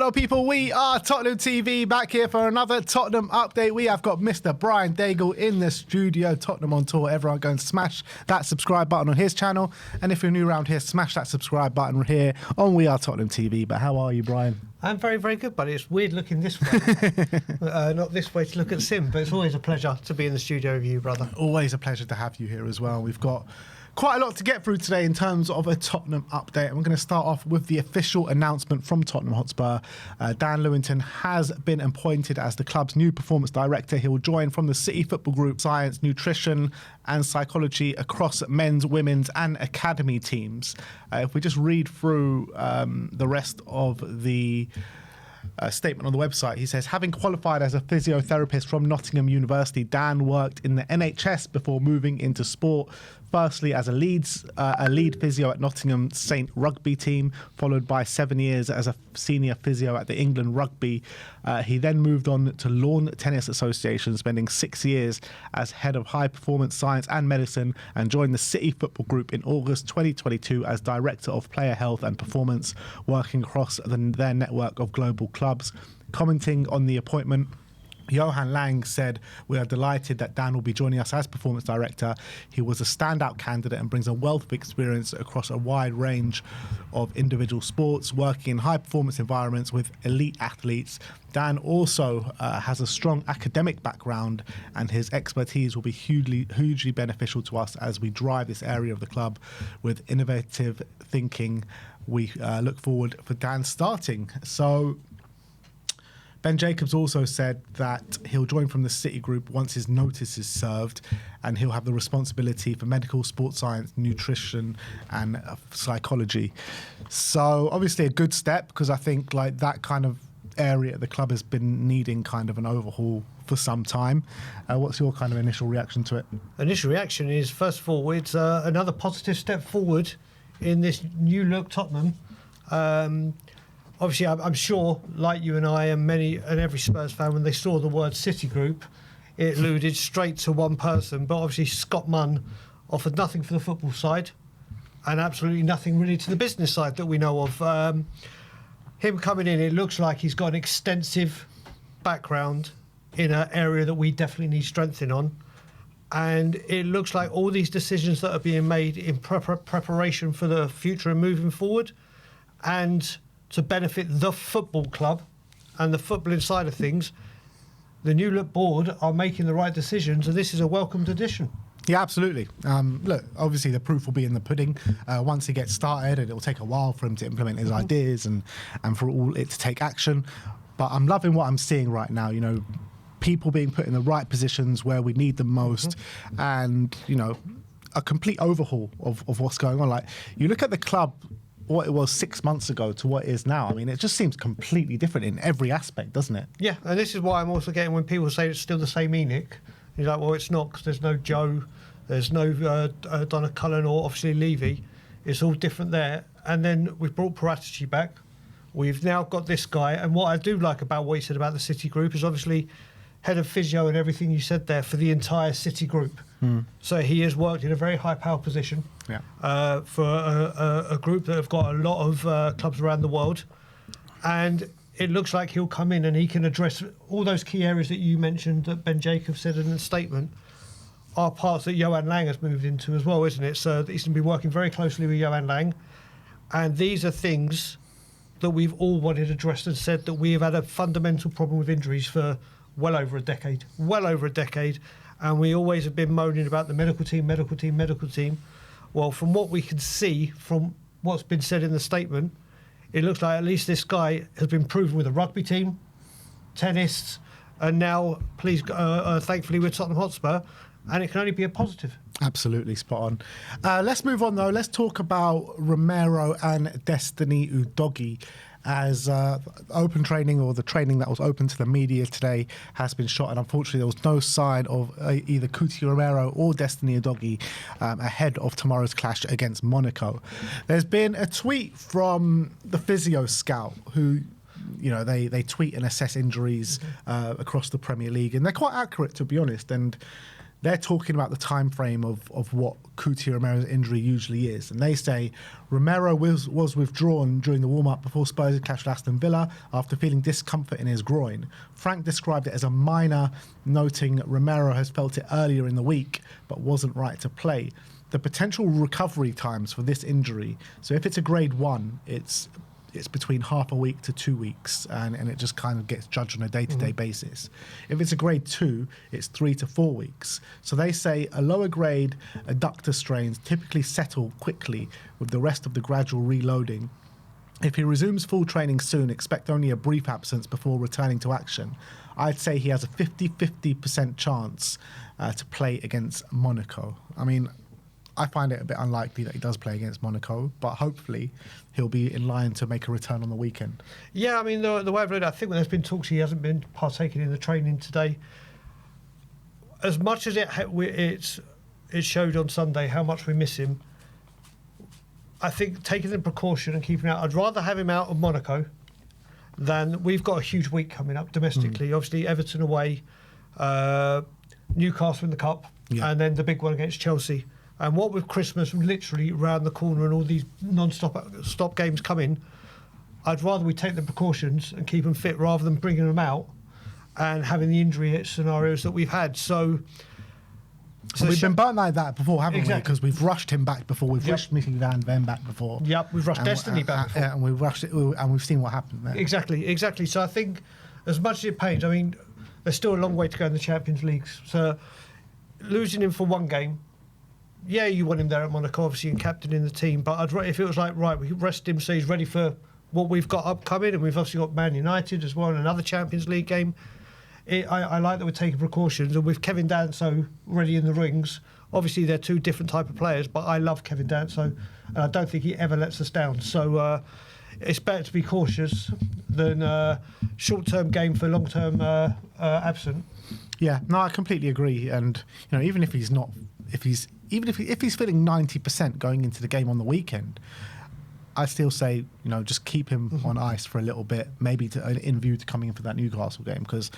Hello people, we are Tottenham TV back here for another Tottenham update. We have got Mr. Brian Daigle in the studio, Tottenham on tour. Everyone go and smash that subscribe button on his channel. And if you're new around here, smash that subscribe button here on We Are Tottenham TV. But how are you, Brian? I'm very, very good, buddy. It's weird looking this way. Not this way to look at Sim, but it's always a pleasure to be in the studio with you, brother. Always a pleasure to have you here as well. We've got quite a lot to get through today in terms of a Tottenham update. And we're going to start off with the official announcement from Tottenham Hotspur. Dan Lewington has been appointed as the club's new performance director. He will join from the City Football Group science, nutrition and psychology across men's, women's and academy teams. If we just read through the rest of the statement on the website, he says, having qualified as a physiotherapist from Nottingham University, Dan worked in the NHS before moving into sport. Firstly, as a lead physio at Nottingham Saint rugby team, followed by 7 years as a senior physio at the England Rugby. He then moved on to Lawn Tennis Association, spending 6 years as head of high performance science and medicine, and joined the City Football Group in August 2022 as director of player health and performance, working across their network of global clubs. Commenting on the appointment, Johan Lang said, "We are delighted that Dan will be joining us as performance director. He was a standout candidate and brings a wealth of experience across a wide range of individual sports, working in high performance environments with elite athletes. Dan also has a strong academic background, and his expertise will be hugely beneficial to us as we drive this area of the club with innovative thinking. We look forward for Dan starting." So Ben Jacobs also said that he'll join from the City Group once his notice is served, and he'll have the responsibility for medical, sports science, nutrition and psychology. So obviously a good step, because I think like that kind of area the club has been needing kind of an overhaul for some time. What's your kind of initial reaction to it? Initial reaction is, first of all, it's another positive step forward in this new look Tottenham. Obviously, I'm sure, like you and I and every Spurs fan, when they saw the word City Group, it alluded straight to one person. But obviously, Scott Munn offered nothing for the football side and absolutely nothing really to the business side that we know of. Him coming in, it looks like he's got an extensive background in an area that we definitely need strengthening on. And it looks like all these decisions that are being made in preparation for the future and moving forward, and to benefit the football club and the footballing side of things, the new look board are making the right decisions, and this is a welcomed addition. Yeah, absolutely. Look, obviously the proof will be in the pudding once he gets started, and it'll take a while for him to implement his ideas and for all it to take action. But I'm loving what I'm seeing right now, you know, people being put in the right positions where we need them most, and, you know, a complete overhaul of what's going on. Like, you look at the club, what it was 6 months ago to what it is now. I mean, it just seems completely different in every aspect, doesn't it? Yeah, and this is why I'm also getting when people say it's still the same Enoch. You're like, well, it's not, because there's no Joe, there's no Donna Cullen or obviously Levy. It's all different there. And then we've brought Paratici back. We've now got this guy. And what I do like about what you said about the City Group is obviously head of physio and everything you said there for the entire City Group. So he has worked in a very high power position for a group that have got a lot of clubs around the world. And it looks like he'll come in and he can address all those key areas that you mentioned that Ben Jacobs said in the statement are parts that Johan Lang has moved into as well, isn't it? So he's going to be working very closely with Johan Lang. And these are things that we've all wanted addressed and said that we have had a fundamental problem with injuries for well over a decade. And we always have been moaning about the medical team. Well, from what we can see, from what's been said in the statement, it looks like at least this guy has been proven with a rugby team, tennis, and now, thankfully, with Tottenham Hotspur, and it can only be a positive. Absolutely spot on. Let's move on, though. Let's talk about Romero and Destiny Udogie, as open training, or the training that was open to the media today, has been shot, and unfortunately there was no sign of either Cuti Romero or Destiny Udogie ahead of tomorrow's clash against Monaco. There's been a tweet from the physio scout who, you know, they tweet and assess injuries across the Premier League, and they're quite accurate, to be honest. And they're talking about the time frame of what Cuti Romero's injury usually is. And they say Romero was withdrawn during the warm-up before Spurs had cashed Aston Villa after feeling discomfort in his groin. Frank described it as a minor, noting Romero has felt it earlier in the week but wasn't right to play. The potential recovery times for this injury, so if it's a grade 1, it's between half a week to 2 weeks, and it just kind of gets judged on a day-to-day basis. If it's a grade 2, it's 3 to 4 weeks. So they say a lower grade adductor strains typically settle quickly with the rest of the gradual reloading. If he resumes full training soon, expect only a brief absence before returning to action. I'd say he has a 50% chance to play against Monaco. I mean, I find it a bit unlikely that he does play against Monaco, but hopefully he'll be in line to make a return on the weekend. Yeah, I mean, the way I've read it, I think when there's been talks, he hasn't been partaking in the training today. As much as it showed on Sunday how much we miss him, I think taking the precaution and keeping him out, I'd rather have him out of Monaco than we've got a huge week coming up domestically. Obviously, Everton away, Newcastle in the Cup, and then the big one against Chelsea. And what with Christmas literally around the corner and all these non-stop games coming, I'd rather we take the precautions and keep them fit rather than bringing them out and having the injury scenarios that we've had. So we've been burnt like that before, haven't we? Exactly. Because we've rushed him back before. We've rushed Mickey Van Ven back before. Yep, we've rushed Destiny back before. And we've rushed it, and we've seen what happened there. Exactly. So I think as much as it pains, I mean, there's still a long way to go in the Champions League. So losing him for one game, yeah, you want him there at Monaco, obviously, and captain in the team. But if it was like, right, we rest him so he's ready for what we've got upcoming, and we've obviously got Man United as well in another Champions League game. I like that we're taking precautions, and with Kevin Danso already in the rings, obviously they're two different type of players, but I love Kevin Danso, and I don't think he ever lets us down. So it's better to be cautious than short-term game for long-term absent. Yeah, no, I completely agree. And even if he's not, if he's feeling 90% going into the game on the weekend, I still say, just keep him on ice for a little bit, maybe in view to coming in for that Newcastle game. Because,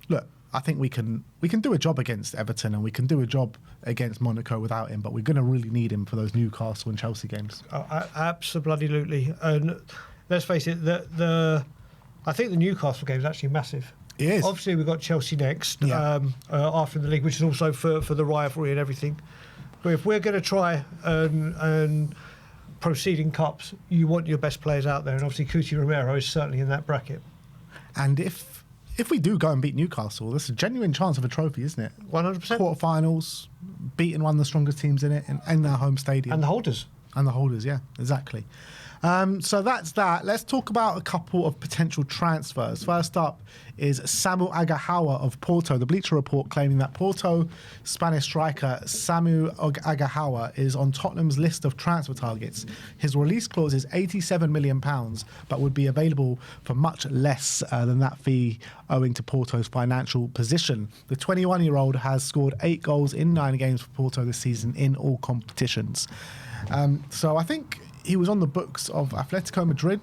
look, I think we can do a job against Everton and we can do a job against Monaco without him, but we're going to really need him for those Newcastle and Chelsea games. Absolutely. And let's face it, I think the Newcastle game is actually massive. It is. Obviously, we've got Chelsea next after the league, which is also for the rivalry and everything. But if we're going to try and proceed in cups, you want your best players out there, and obviously Cuti Romero is certainly in that bracket. And if we do go and beat Newcastle, there's a genuine chance of a trophy, isn't it? 100%. Quarterfinals, beating one of the strongest teams in it, in their home stadium. And the holders. And the holders, yeah, exactly. So that's that. Let's talk about a couple of potential transfers. First up is Samu Aghehowa of Porto. The Bleacher Report claiming that Porto Spanish striker Samu Aghehowa is on Tottenham's list of transfer targets. His release clause is £87 million, but would be available for much less than that fee owing to Porto's financial position. The 21-year-old has scored 8 goals in 9 games for Porto this season in all competitions. So I think he was on the books of Atletico Madrid,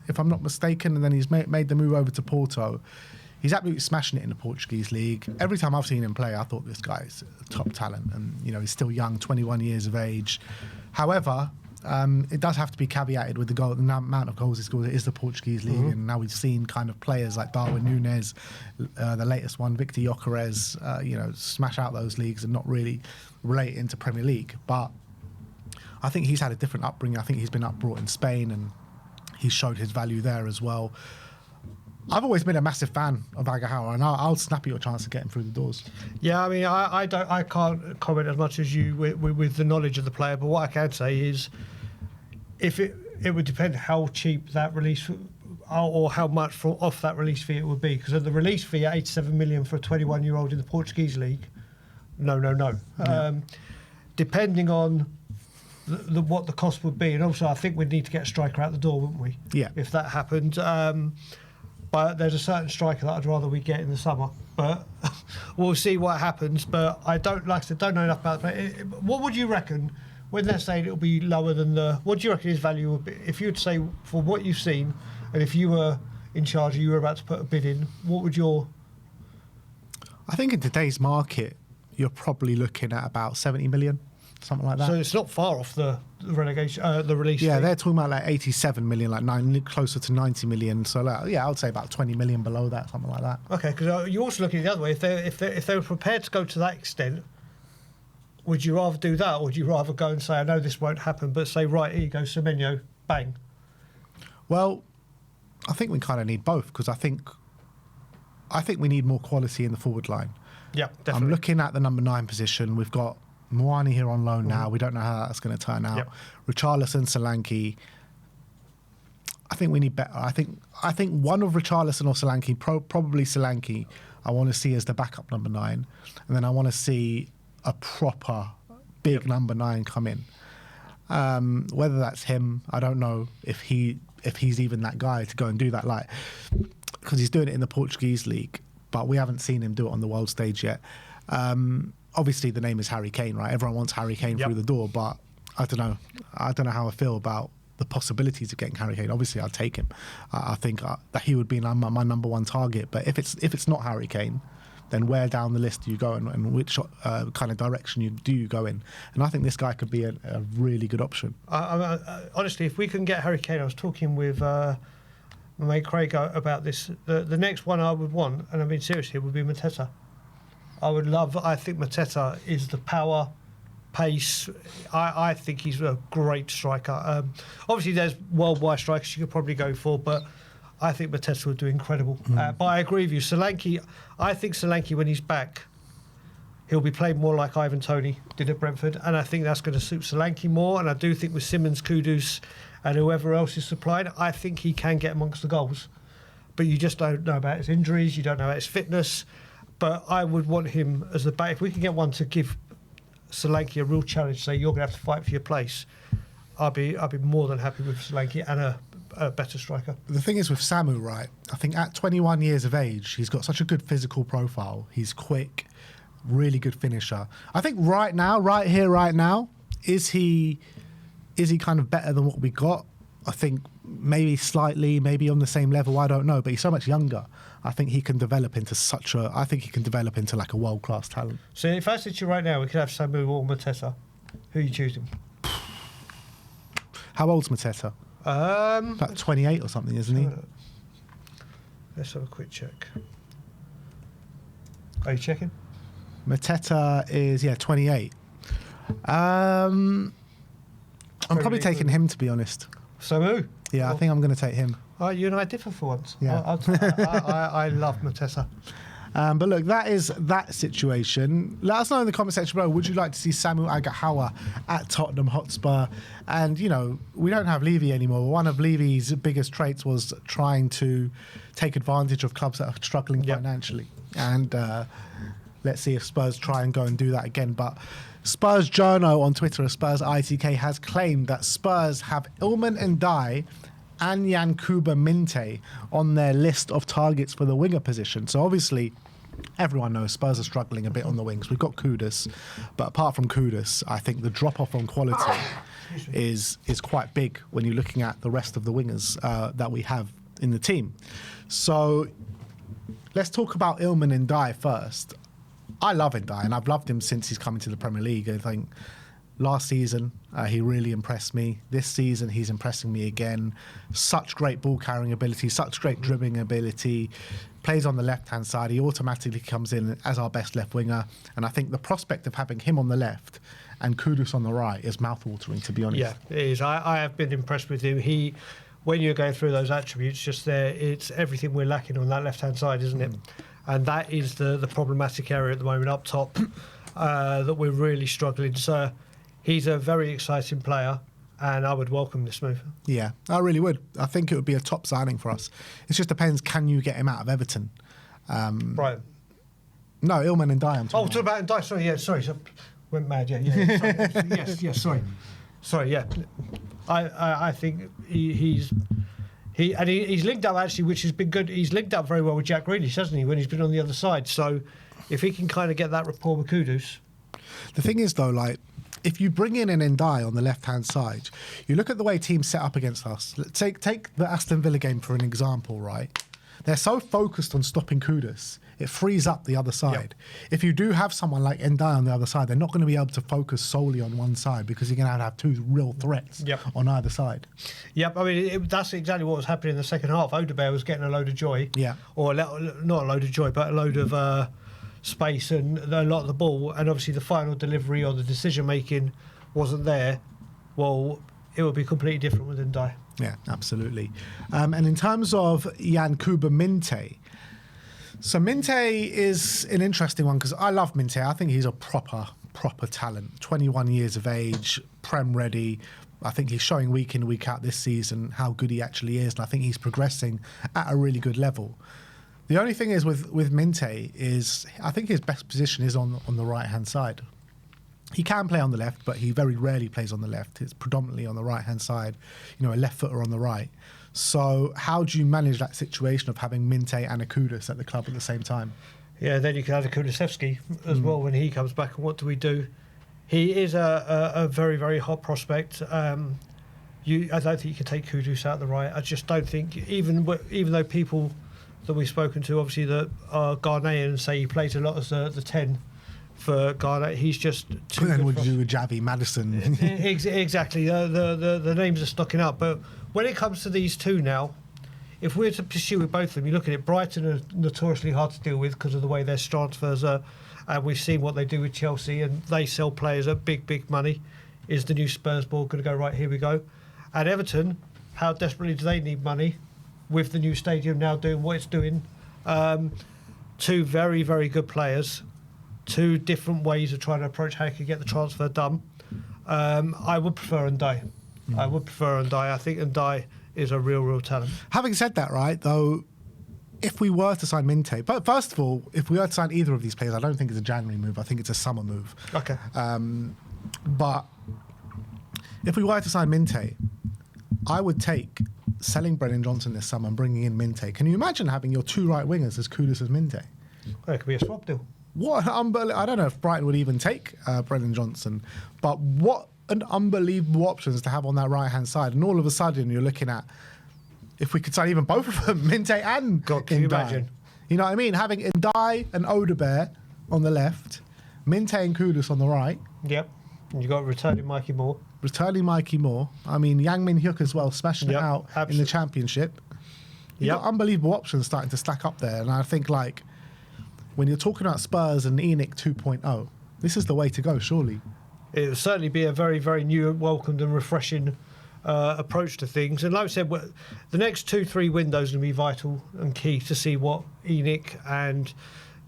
if I'm not mistaken, and then he's made the move over to Porto. He's absolutely smashing it in the Portuguese league. Every time I've seen him play, I thought this guy is a top talent, and he's still young, 21 years of age. However, it does have to be caveated with the amount of goals he scored. It is the Portuguese league, and now we've seen kind of players like Darwin Núñez, the latest one, Victor Gyökeres, smash out those leagues and not really relate into Premier League. But I think he's had a different upbringing. I think he's been brought in Spain, and he's showed his value there as well. I've always been a massive fan of Aghehowa, and I'll snap at your chance of getting through the doors. Yeah, I mean, I can't comment as much as you with the knowledge of the player, but what I can say is, if it would depend how cheap that release or how much off that release fee it would be, because the release fee at 87 million for a 21-year-old in the Portuguese league, no. Yeah. Depending on what the cost would be, and also I think we'd need to get a striker out the door, wouldn't we? Yeah. If that happened. But there's a certain striker that I'd rather we get in the summer. But we'll see what happens. But I don't know enough about it. What would you reckon when they're saying it'll be lower than what do you reckon his value would be? If you would say for what you've seen, and if you were in charge and you were about to put a bid in, what would your... I think in today's market, you're probably looking at about 70 million, something like that. So it's not far off the relegation, the release. Yeah, fee. they're talking about like 87 million, like closer to 90 million. So I would say about 20 million below that, something like that. Okay, because you're also looking the other way. If they were prepared to go to that extent, would you rather do that, or would you rather go and say, I know this won't happen, but say, right, here you go, Semenyo, bang? Well, I think we kind of need both, because I think we need more quality in the forward line. Yeah, definitely. I'm looking at the number 9 position. We've got Moani here on loan now. We don't know how that's going to turn out. Yep. Richarlison, Solanke. I think we need better. I think one of Richarlison or Solanke, probably Solanke, I want to see as the backup number 9, and then I want to see a proper big number 9 come in. Whether that's him, I don't know if he's even that guy to go and do that, like, because he's doing it in the Portuguese league, but we haven't seen him do it on the world stage yet. Obviously, the name is Harry Kane, right? Everyone wants Harry Kane through the door, but I don't know. I don't know how I feel about the possibilities of getting Harry Kane. Obviously, I'd take him. I think that he would be my number 1 target. But if it's not Harry Kane, then where down the list do you go, and which kind of direction do you go in? And I think this guy could be a really good option. Honestly, if we can get Harry Kane, I was talking with my mate Craig about this. The next one I would want, and I mean seriously, would be Mateta. I think Mateta is the power, pace. I think he's a great striker. Obviously, there's worldwide strikers you could probably go for, but I think Mateta would do incredible. But I agree with you. Solanke, I think Solanke, when he's back, he'll be played more like Ivan Toney did at Brentford, and I think that's going to suit Solanke more. And I do think with Simmons, Kudus, and whoever else is supplied, I think he can get amongst the goals. But you just don't know about his injuries, you don't know about his fitness. But I would want him as the back. If we can get one to give Solanke a real challenge, say you're going to have to fight for your place, I'd be more than happy with Solanke and a better striker. The thing is with Samu, right? I think at 21 years of age, he's got such a good physical profile. He's quick, really good finisher. I think right now, is he kind of better than what we got? I think maybe slightly, maybe on the same level. I don't know, but he's so much younger. I think he can develop into like a world-class talent. So if I said to you right now, we could have Samu or Mateta, who are you choosing? How old's Mateta? About 28 or something, isn't he? Let's have a quick check. Are you checking? Mateta is 28. I'm probably taking him, to be honest. Samu? Yeah, I think I'm going to take him. You and I differ for once. Yeah. I love Mateta. But look, that is that situation. Let us know in the comment section below, would you like to see Samu Aghehowa at Tottenham Hotspur? And, we don't have Levy anymore. One of Levy's biggest traits was trying to take advantage of clubs that are struggling financially. And let's see if Spurs try and go and do that again. But Spurs Journo on Twitter, Spurs ITK, has claimed that Spurs have Ilman Ndiaye and Yankuba Minte on their list of targets for the winger position. So obviously, everyone knows Spurs are struggling a bit on the wings. We've got Kudus, but apart from Kudus, I think the drop-off on quality is quite big when you're looking at the rest of the wingers that we have in the team. So let's talk about Ilman Ndiaye first. I love Ndiaye, and I've loved him since he's come into the Premier League. I think last season, he really impressed me. This season, he's impressing me again. Such great ball-carrying ability, such great dribbling ability. Plays on the left-hand side. He automatically comes in as our best left winger. And I think the prospect of having him on the left and Kudus on the right is mouth-watering, to be honest. Yeah, it is. I have been impressed with him. When you're going through those attributes, just there, it's everything we're lacking on that left-hand side, isn't it? And that is the problematic area at the moment up top that we're really struggling. So he's a very exciting player, and I would welcome this move. Yeah, I really would. I think it would be a top signing for us. It just depends, can you get him out of Everton? Right. No, Ilman Ndiaye. I'm talking about Ndiaye. Sorry. So, went mad. Yeah. Sorry. Sorry. Yeah. I think he's linked up actually, which has been good. He's linked up very well with Jack Grealish, hasn't he? When he's been on the other side. So if he can kind of get that rapport with Kudus. The thing is, though, like, if you bring in an Ndiaye on the left-hand side, you look at the way teams set up against us. Take the Aston Villa game for an example, right? they're so focused on stopping Kudus, it frees up the other side. If you do have someone like Ndiaye on the other side, they're not going to be able to focus solely on one side because you're going to have two real threats on either side. Yep, I mean, that's exactly what was happening in the second half. Odegaard was getting a load of joy. Or not a load of joy, but a load of space and a lot of the ball. And obviously the final delivery or the decision-making wasn't there. Well, it would be completely different with Ndiaye. Yeah, absolutely. And in terms of Yankuba Minte, so Minte is an interesting one because I love Minte. I think he's a proper talent. 21 years of age, Prem ready. I think he's showing week in, week out this season how good he actually is. And I think he's progressing at a really good level. The only thing is with Minte is I think his best position is on the right-hand side. He can play on the left, but he very rarely plays on the left. It's predominantly on the right-hand side, a left footer on the right. So how do you manage that situation of having Minte and a Kudus at the club at the same time? Yeah, then you can add a Kulusevski as well when he comes back. And what do we do? He is a very, very hot prospect. I don't think you can take Kudus out the right. I just don't think, even though people that we've spoken to, obviously, that are Ghanaian, say he plays a lot as the 10 for Ghana, he's just too then good what for do you us. do with Javi, Madison? Exactly. The names are stocking up. But when it comes to these two now, if we're to pursue with both of them, you look at it, Brighton are notoriously hard to deal with because of the way their transfers are. And we've seen what they do with Chelsea, and they sell players at big money. Is the new Spurs ball going to go, right, here we go? And Everton, how desperately do they need money with the new stadium now doing what it's doing? Two very, very good players. Two different ways of trying to approach how you can get the transfer done. I would prefer Ndiaye. I think Ndiaye is a real talent. Having said that, right, though, if we were to sign Minte, but first of all, if we were to sign either of these players, I don't think it's a January move. I think it's a summer move. Okay. But if we were to sign Minte, I would take selling Brennan Johnson this summer and bringing in Minte. Can you imagine having your two right wingers as Kudus as Minte? Well, it could be a swap deal. What I don't know if Brighton would even take Brennan Johnson, but what an unbelievable options to have on that right-hand side. And all of a sudden, you're looking at, if we could sign even both of them, Minte and God, can you Ndiaye. imagine? You know what I mean? Having Ndiaye and Odegaard on the left, Minte and Kudus on the right. Yep. And you got returning Mikey Moore. I mean, Yang Min Hyuk as well, smashing it out in the Championship. You've got unbelievable options starting to stack up there. And I think, like, when you're talking about Spurs and ENIC 2.0, this is the way to go, surely. It will certainly be a very, very new, welcomed and refreshing approach to things. And like I said, the next 2-3 windows are going to be vital and key to see what ENIC and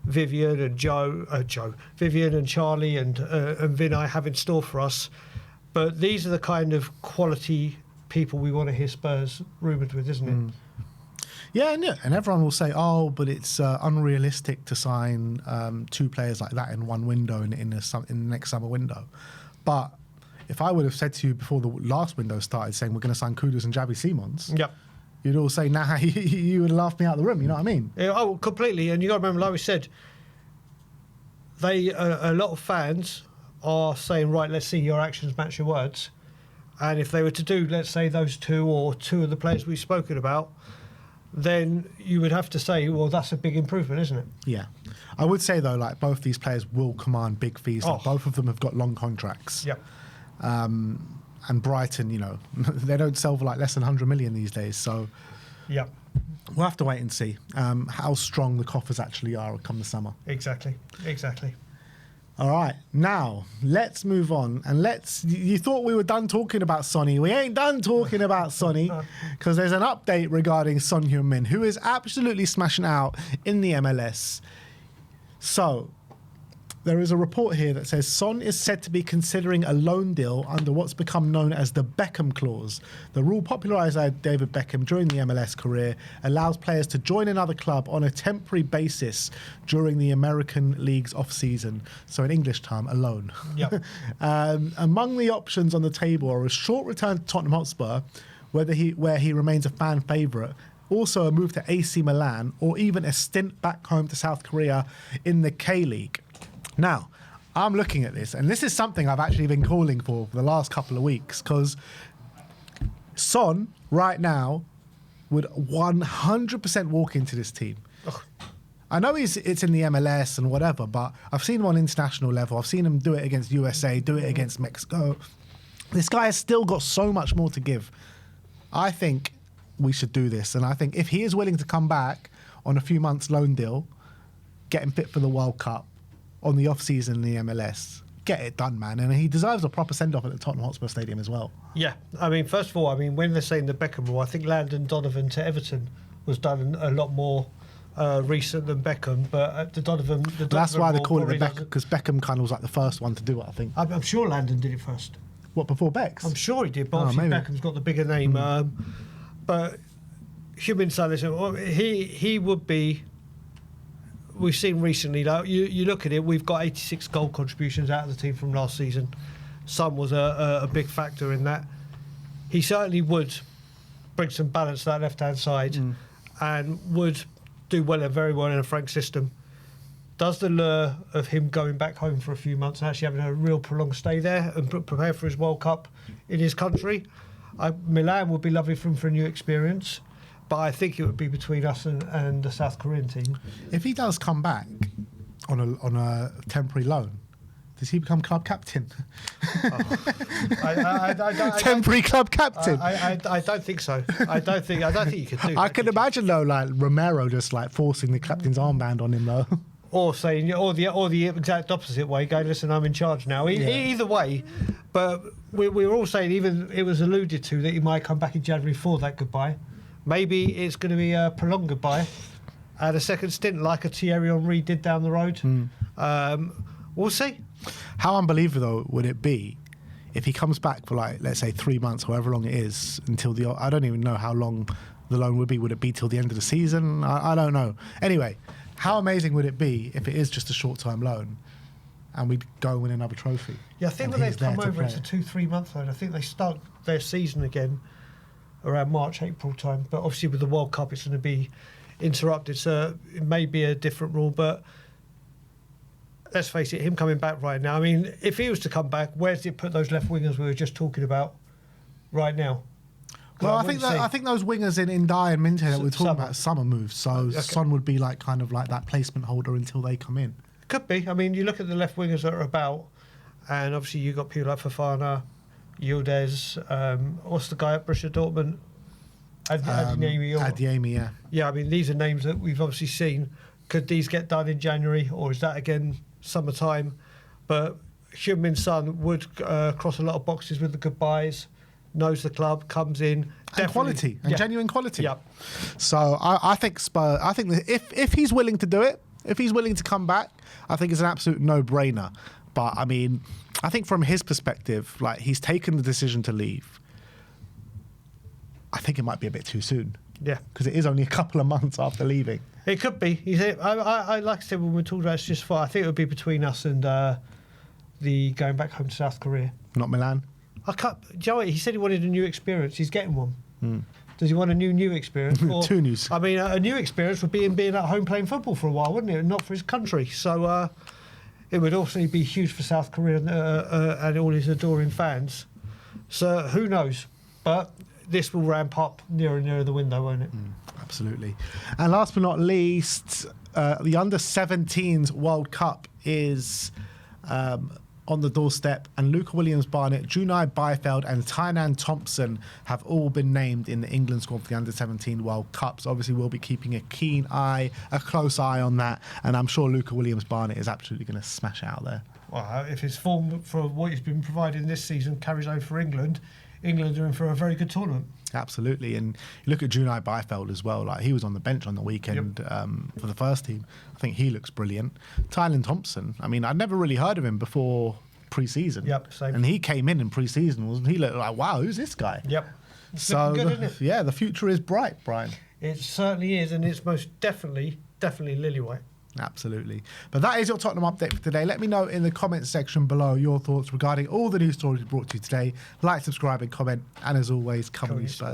Vivian and Vivian and Charlie and Vinay have in store for us. But these are the kind of quality people we want to hear Spurs rumoured with, isn't it? Yeah, and everyone will say, oh, but it's unrealistic to sign two players like that in one window in the next summer window. But if I would have said to you before the last window started saying we're going to sign Kudus and Javi Simons, you'd all say, nah, you would laugh me out of the room, you know what I mean? Yeah, oh, completely. And you got to remember, like we said, a lot of fans are saying, right, let's see your actions match your words. And if they were to do, let's say, those two or two of the players we've spoken about, then you would have to say, well, that's a big improvement, isn't it? Yeah. I would say, though, like, both these players will command big fees. Like, both of them have got long contracts. Yep. And Brighton, you know, they don't sell for like less than 100 million these days. So yep. We'll have to wait and see how strong the coffers actually are come the summer. Exactly. All right, now let's move on and you thought we were done talking about Sonny. We ain't done talking about Sonny because there's an update regarding Son Heung-min, who is absolutely smashing out in the MLS. So there is a report here that says Son is said to be considering a loan deal under what's become known as the Beckham clause. The rule popularised by David Beckham during the MLS career allows players to join another club on a temporary basis during the American League's off-season. So in English term, a loan. Yep. Among the options on the table are a short return to Tottenham Hotspur, where he remains a fan favourite, also a move to AC Milan, or even a stint back home to South Korea in the K-League. Now, I'm looking at this, and this is something I've actually been calling for the last couple of weeks, because Son, right now, would 100% walk into this team. Ugh. I know it's in the MLS and whatever, but I've seen him on international level. I've seen him do it against USA, do it against Mexico. This guy has still got so much more to give. I think we should do this. And I think if he is willing to come back on a few months loan deal, get him fit for the World Cup on the off-season in the MLS, get it done, man. And he deserves a proper send-off at the Tottenham Hotspur Stadium as well. Yeah, I mean, first of all, I mean, when they're saying the Beckham rule, I think Landon Donovan to Everton was done a lot more recent than Beckham, but the Donovan That's why they rule call it the probably Beckham, doesn't- because Beckham kind of was like the first one to do it, I think. I'm sure Landon did it first. What, before Becks? I'm sure he did, but Oh, obviously maybe. Beckham's got the bigger name. But Heung-min Son, he would be. We've seen recently, like, you look at it, we've got 86 goal contributions out of the team from last season. Son was a big factor in that. He certainly would bring some balance to that left-hand side and would do very well in a Frank system. Does the lure of him going back home for a few months and actually having a real prolonged stay there and prepare for his World Cup in his country? Milan would be lovely for him for a new experience, but I think it would be between us and the South Korean team. If he does come back on a temporary loan, does he become club captain? Temporary club captain. I don't think so. I don't think you could do that. I can imagine though, like Romero just like forcing the captain's armband on him though. Or saying, or the exact opposite way, going, listen, I'm in charge now. Either way, but we were all saying, even it was alluded to that he might come back in January for that goodbye. Maybe it's going to be a prolonged goodbye and a second stint like a Thierry Henry did down the road. We'll see. How unbelievable would it be if he comes back for, like, let's say 3 months, however long it is, until I don't even know how long the loan would be. Would it be till the end of the season? I don't know. Anyway, how amazing would it be if it is just a short-term loan and we'd go and win another trophy? Yeah, I think when they come over, it's a 2-3 month loan. I think they start their season again around March, April time. But obviously with the World Cup, it's going to be interrupted. So it may be a different rule, but let's face it, him coming back right now. I mean, if he was to come back, where does it put those left wingers we were just talking about right now? Well, I think those wingers in Ndiaye and Minte that we're talking about summer moves. So Okay. Son would be like kind of like that placement holder until they come in. Could be. I mean, you look at the left wingers that are about, and obviously you've got people like Fofana, Yildiz, what's the guy at Borussia Dortmund? Adeyemi, yeah. Yeah, I mean, these are names that we've obviously seen. Could these get done in January, or is that again summertime? But Heung-min Son would cross a lot of boxes with the goodbyes, knows the club, comes in. And quality, and genuine quality. Yep. So I think Spurs, I think that if he's willing to do it, if he's willing to come back, I think it's an absolute no-brainer. But I mean, I think from his perspective, like, he's taken the decision to leave. I think it might be a bit too soon. Yeah. Because it is only a couple of months after leaving. It could be. I like I said when we talked about it's just far. I think it would be between us and the going back home to South Korea. Not Milan. I can't. Do you know what? He said he wanted a new experience. He's getting one. Does he want a new experience? Or, Two news. I mean, a new experience would be him being at home playing football for a while, wouldn't it? And not for his country. So it would also be huge for South Korea and all his adoring fans. So who knows? But this will ramp up nearer and nearer the window, won't it? Absolutely. And last but not least, the Under-17s World Cup is on the doorstep, and Luca Williams-Barnett, Junai Byfeld and Tainan Thompson have all been named in the England squad for the Under-17 World Cup. So obviously we'll be keeping a close eye on that, and I'm sure Luca Williams-Barnett is absolutely going to smash it out there. Well, if his form for what he's been providing this season carries on for England are in for a very good tournament. Absolutely. And you look at Junai Byfeld as well. Like, he was on the bench on the weekend for the first team. I think he looks brilliant. Tainan Thompson, I mean, I'd never really heard of him before pre-season. Yep, same. And he came in pre-season, wasn't he? Looked like, wow, who's this guy? Yep. So, good, isn't it? yeah, the future is bright, Brian. It certainly is, and it's most definitely lily white. Absolutely. But that is your Tottenham update for today. Let me know in the comments section below your thoughts regarding all the news stories we brought to you today. Like, subscribe and comment. And as always, come on, you Spurs.